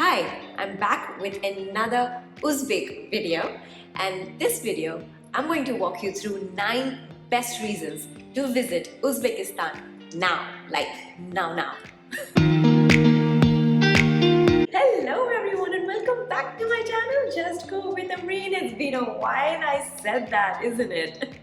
Hi, I'm back with another Uzbek video, and this video I'm going to walk you through 9 best reasons to visit Uzbekistan now, like now. Hello everyone and welcome back to my channel Just Go with Amreen. It's been a while I said that, isn't it?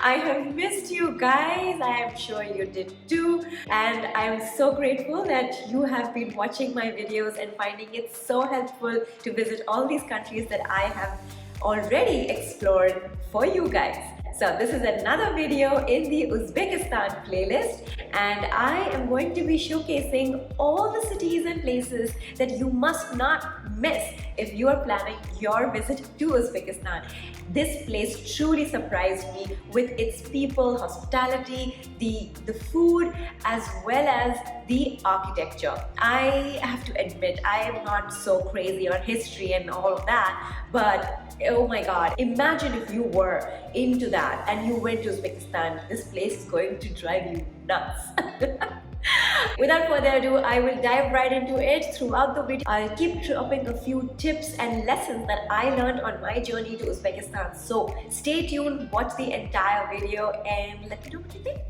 I have missed you guys. I am sure you did too, and I'm so grateful that you have been watching my videos and finding it so helpful to visit all these countries that I have already explored for you guys. So this is another video in the Uzbekistan playlist, and I am going to be showcasing all the cities and places that you must not miss if you are planning your visit to Uzbekistan. This place truly surprised me with its people, hospitality, the food, as well as the architecture. I have to admit, I am not so crazy on history and all of that, but oh my god, imagine if you were into that and you went to Uzbekistan. This place is going to drive you nuts. Without further ado, I will dive right into it. Throughout the video, I'll keep dropping a few tips and lessons that I learned on my journey to Uzbekistan. So stay tuned, watch the entire video and let me know what you think.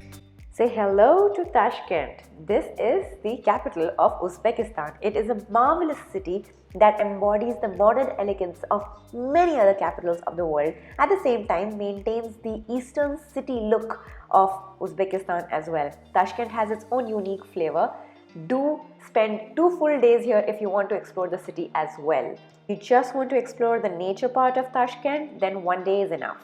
Say hello to Tashkent. This is the capital of Uzbekistan. It is a marvelous city that embodies the modern elegance of many other capitals of the world. At the same time, maintains the eastern city look of Uzbekistan as well. Tashkent has its own unique flavor. Do spend 2 full days here if you want to explore the city as well. If you just want to explore the nature part of Tashkent, then 1 day is enough.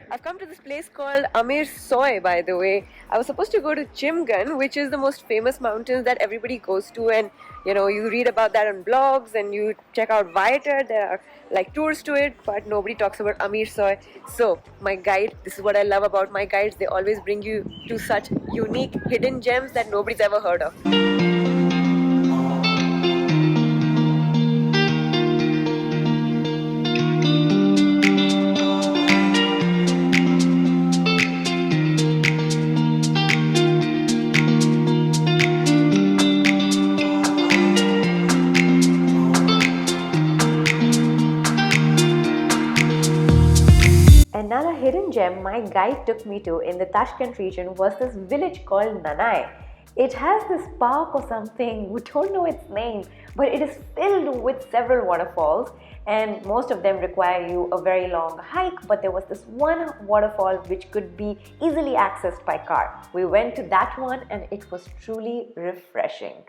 I've come to this place called Amir Soy, by the way. I was supposed to go to Chimgan, which is the most famous mountains that everybody goes to, and you read about that on blogs and you check out Viator. There are like tours to it, but nobody talks about Amir Soy. So my guide, this is what I love about my guides, they always bring you to such unique hidden gems that nobody's ever heard of. Another hidden gem my guide took me to in the Tashkent region was this village called Nanai. It has this park or something, we don't know its name, but it is filled with several waterfalls, and most of them require you a very long hike, but there was this one waterfall which could be easily accessed by car. We went to that one and it was truly refreshing.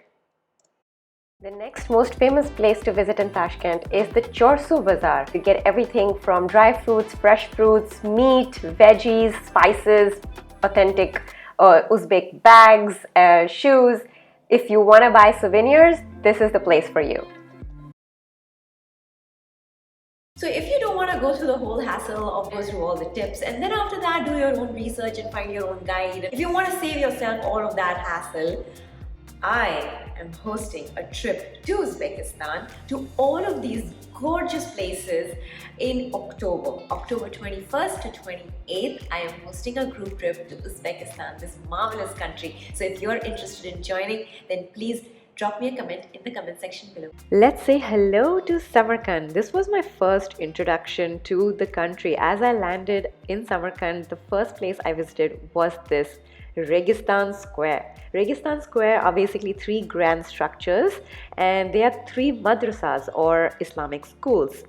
The next most famous place to visit in Tashkent is the Chorsu Bazaar. You get everything from dry fruits, fresh fruits, meat, veggies, spices, authentic Uzbek bags, shoes. If you want to buy souvenirs, this is the place for you. So if you don't want to go through the whole hassle of go through all the tips and then after that do your own research and find your own guide, if you want to save yourself all of that hassle, I am hosting a trip to Uzbekistan to all of these gorgeous places in October 21st to 28th. I am hosting a group trip to Uzbekistan, this marvelous country. So if you're interested in joining, then please drop me a comment in the comment section below. Let's say hello to Samarkand. This was my first introduction to the country. As I landed in Samarkand, the first place I visited was this Registan Square. Registan Square are basically 3 grand structures, and they are 3 madrasas or Islamic schools.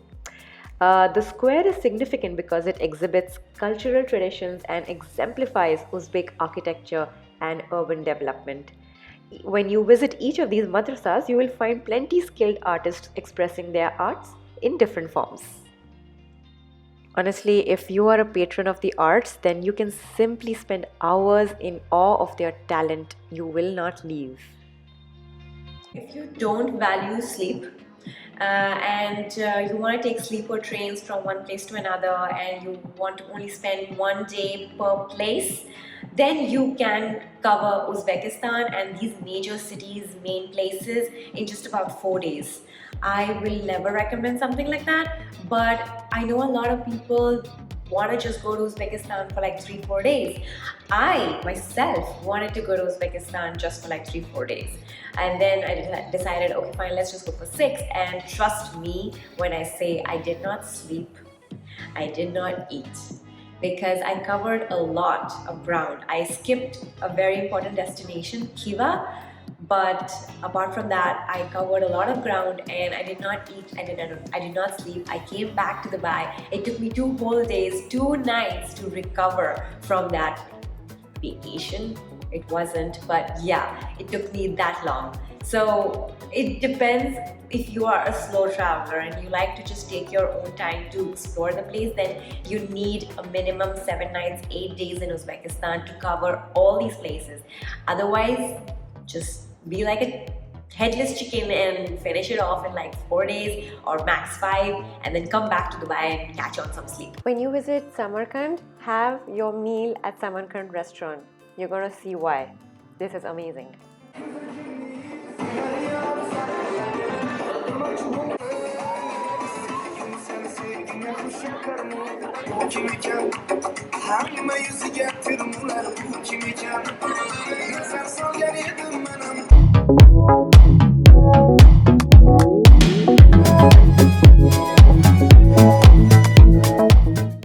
The square is significant because it exhibits cultural traditions and exemplifies Uzbek architecture and urban development. When you visit each of these madrasas, you will find plenty skilled artists expressing their arts in different forms. Honestly, if you are a patron of the arts, then you can simply spend hours in awe of their talent. You will not leave. If you don't value sleep and you want to take sleeper trains from one place to another and you want to only spend 1 day per place, then you can cover Uzbekistan and these major cities, main places in just about 4 days. I will never recommend something like that, but I know a lot of people want to just go to Uzbekistan for like 3-4 days. I myself wanted to go to Uzbekistan just for like 3-4 days. And then I decided, okay, fine, let's just go for 6. And trust me when I say I did not sleep, I did not eat, because I covered a lot of ground. I skipped a very important destination, Kiva, but apart from that, I covered a lot of ground and I did not eat, I did not sleep. I came back to Dubai. It took me 2 whole days, 2 nights to recover from that vacation. It wasn't, but yeah, it took me that long. So it depends. If you are a slow traveler and you like to just take your own time to explore the place, then you need a minimum 7 nights, 8 days in Uzbekistan to cover all these places. Otherwise, just be like a headless chicken and finish it off in like 4 days or max 5, and then come back to Dubai and catch on some sleep. When you visit Samarkand, have your meal at Samarkand restaurant. You're gonna see why. This is amazing.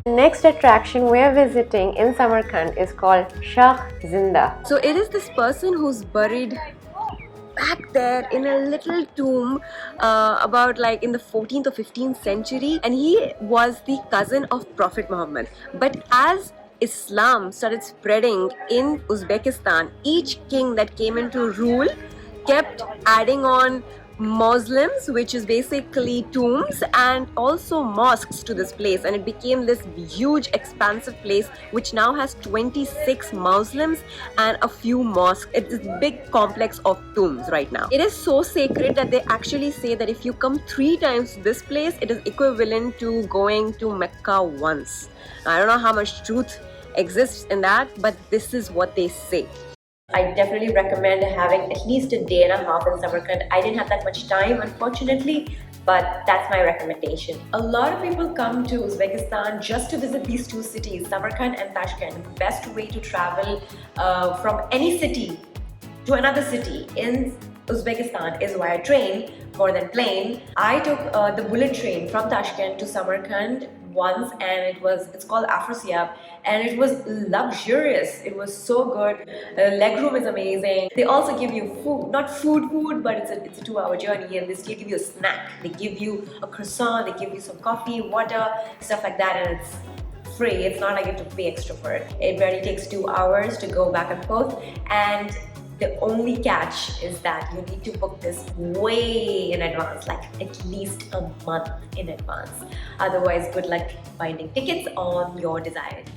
Next attraction we're visiting in Samarkand is called Shah Zinda. So it is this person who's buried back there in a little tomb about like in the 14th or 15th century, and he was the cousin of Prophet Muhammad. But as Islam started spreading in Uzbekistan, each king that came into rule kept adding on mausoleums, which is basically tombs, and also mosques to this place, and it became this huge expansive place which now has 26 mausoleums and a few mosques. It's a big complex of tombs right now. It is so sacred that they actually say that if you come 3 times to this place, it is equivalent to going to Mecca once. I don't know how much truth exists in that, but this is what they say. I definitely recommend having at least a day and a half in Samarkand. I didn't have that much time, unfortunately, but that's my recommendation. A lot of people come to Uzbekistan just to visit these 2 cities, Samarkand and Tashkent. The best way to travel from any city to another city in Uzbekistan is via train more than plane. I took the bullet train from Tashkent to Samarkand once, and it's called Afrasiab, and it was luxurious. It was so good. The legroom is amazing. They also give you food, not food, but it's a 2-hour journey, and they still give you a snack. They give you a croissant, they give you some coffee, water, stuff like that, and it's free. It's not like you have to pay extra for it. It barely takes 2 hours to go back and forth, and the only catch is that you need to book this way in advance, like at least a month in advance. Otherwise, good luck finding tickets on your desired.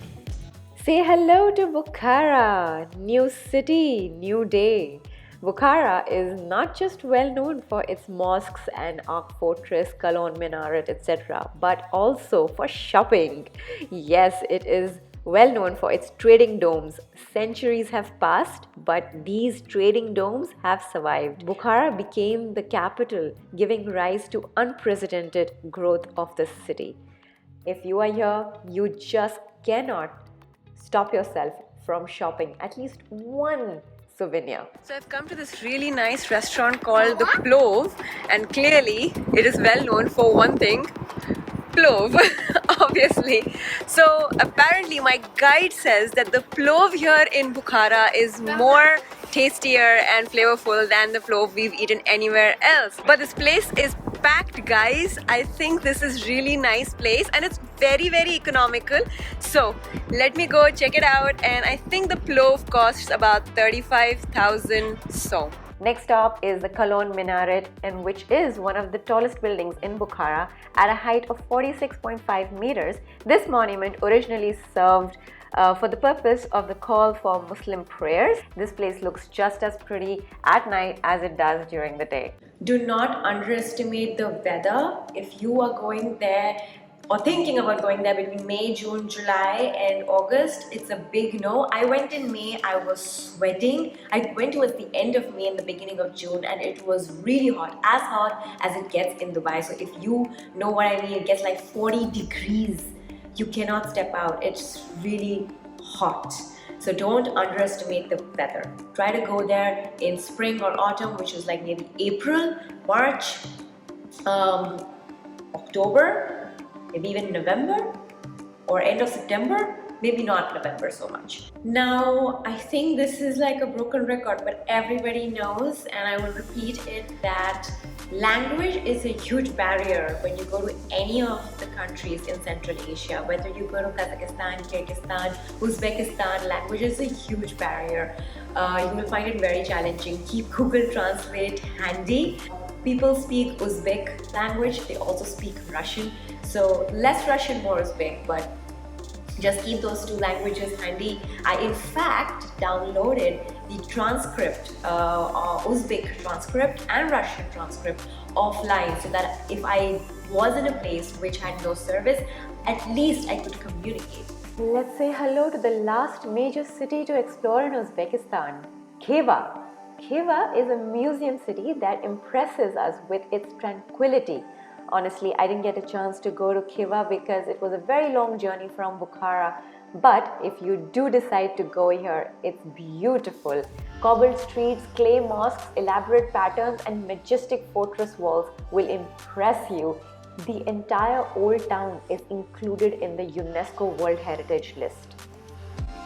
Say hello to Bukhara. New city, new day. Bukhara is not just well known for its mosques and Arc Fortress, Kalon Minaret, etc., but also for shopping. Yes, it is well known for its trading domes. Centuries have passed, but these trading domes have survived. Bukhara became the capital, giving rise to unprecedented growth of the city. If you are here, you just cannot stop yourself from shopping at least one souvenir. So I've come to this really nice restaurant called the Plov, and clearly it is well known for one thing: plov, obviously. So apparently my guide says that the plov here in Bukhara is more tastier and flavorful than the plov we've eaten anywhere else. But this place is packed, guys. I think this is really nice place, and it's very economical. So let me go check it out, and I think the plov costs about 35,000 so. Next stop is the Kalon Minaret, and which is one of the tallest buildings in Bukhara at a height of 46.5 meters. This monument originally served for the purpose of the call for Muslim prayers. This place looks just as pretty at night as it does during the day. Do not underestimate the weather. If you are going there or thinking about going there between May, June, July and August, it's a big no. I went in May, I was sweating. I went towards the end of May and the beginning of June, and it was really hot as it gets in Dubai. So if you know what I mean, it gets like 40 degrees. you cannot step out. It's really hot. So don't underestimate the weather. Try to go there in spring or autumn, which is like maybe April, March, October, maybe even November or end of September. Maybe not November so much. Now, I think this is like a broken record, but everybody knows, and I will repeat it, that language is a huge barrier when you go to any of the countries in Central Asia. Whether you go to Kazakhstan, Kyrgyzstan, Uzbekistan, language is a huge barrier. You will find it very challenging. Keep Google Translate handy. People speak Uzbek language, they also speak Russian. So less Russian, more Uzbek, but just keep those two languages handy. I in fact downloaded the transcript, Uzbek transcript and Russian transcript offline, so that if I was in a place which had no service, at least I could communicate. Let's say hello to the last major city to explore in Uzbekistan, Khiva. Khiva is a museum city that impresses us with its tranquility. Honestly, I didn't get a chance to go to Khiva because it was a very long journey from Bukhara. But if you do decide to go here, it's beautiful. Cobbled streets, clay mosques, elaborate patterns and majestic fortress walls will impress you. The entire old town is included in the UNESCO World Heritage List.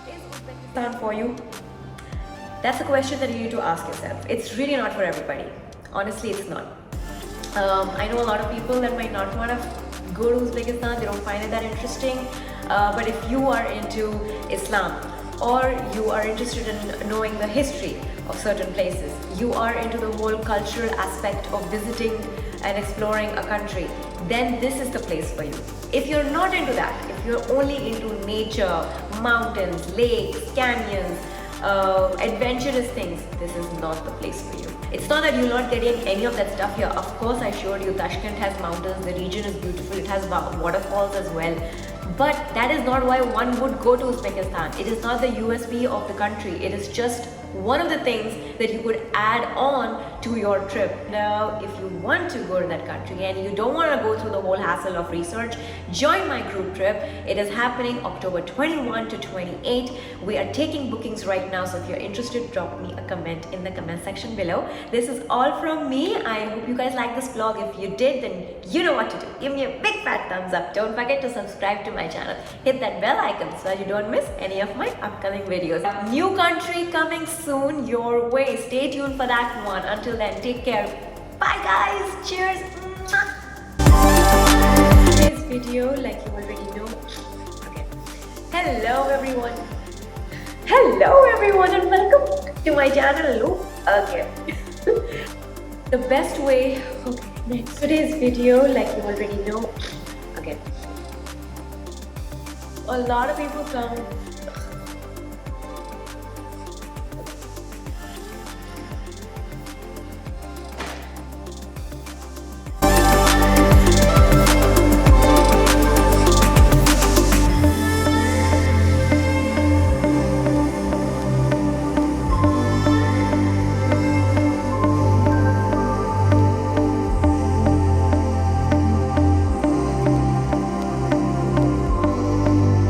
Is Uzbekistan for you? That's a question that you need to ask yourself. It's really not for everybody. Honestly, it's not. I know a lot of people that might not want to go to Uzbekistan, they don't find it that interesting. But if you are into Islam, or you are interested in knowing the history of certain places, you are into the whole cultural aspect of visiting and exploring a country, then this is the place for you. If you're not into that, if you're only into nature, mountains, lakes, canyons, adventurous things, this is not the place for you. It's not that you're not getting any of that stuff here. Of course, I showed you Tashkent has mountains, the region is beautiful, it has waterfalls as well. But that is not why one would go to Uzbekistan. It is not the USP of the country. It is just one of the things that you could add on to your trip. Now, if you want to go to that country and you don't want to go through the whole hassle of research, join my group trip. It is happening October 21 to 28. We are taking bookings right now, so if you're interested, drop me a comment in the comment section below. This is all from me. I hope you guys like this vlog. If you did, then you know what to do. Give me a big fat thumbs up. Don't forget to subscribe to my channel. Hit that bell icon so that you don't miss any of my upcoming videos. New country coming soon your way. Stay tuned for that one. Until then, take care. Bye guys. Cheers. Today's video, like you already know. Okay. Hello everyone. Hello everyone and welcome to my channel. Okay. The best way. Okay. Next. Today's video, like you already know. Okay. A lot of people come.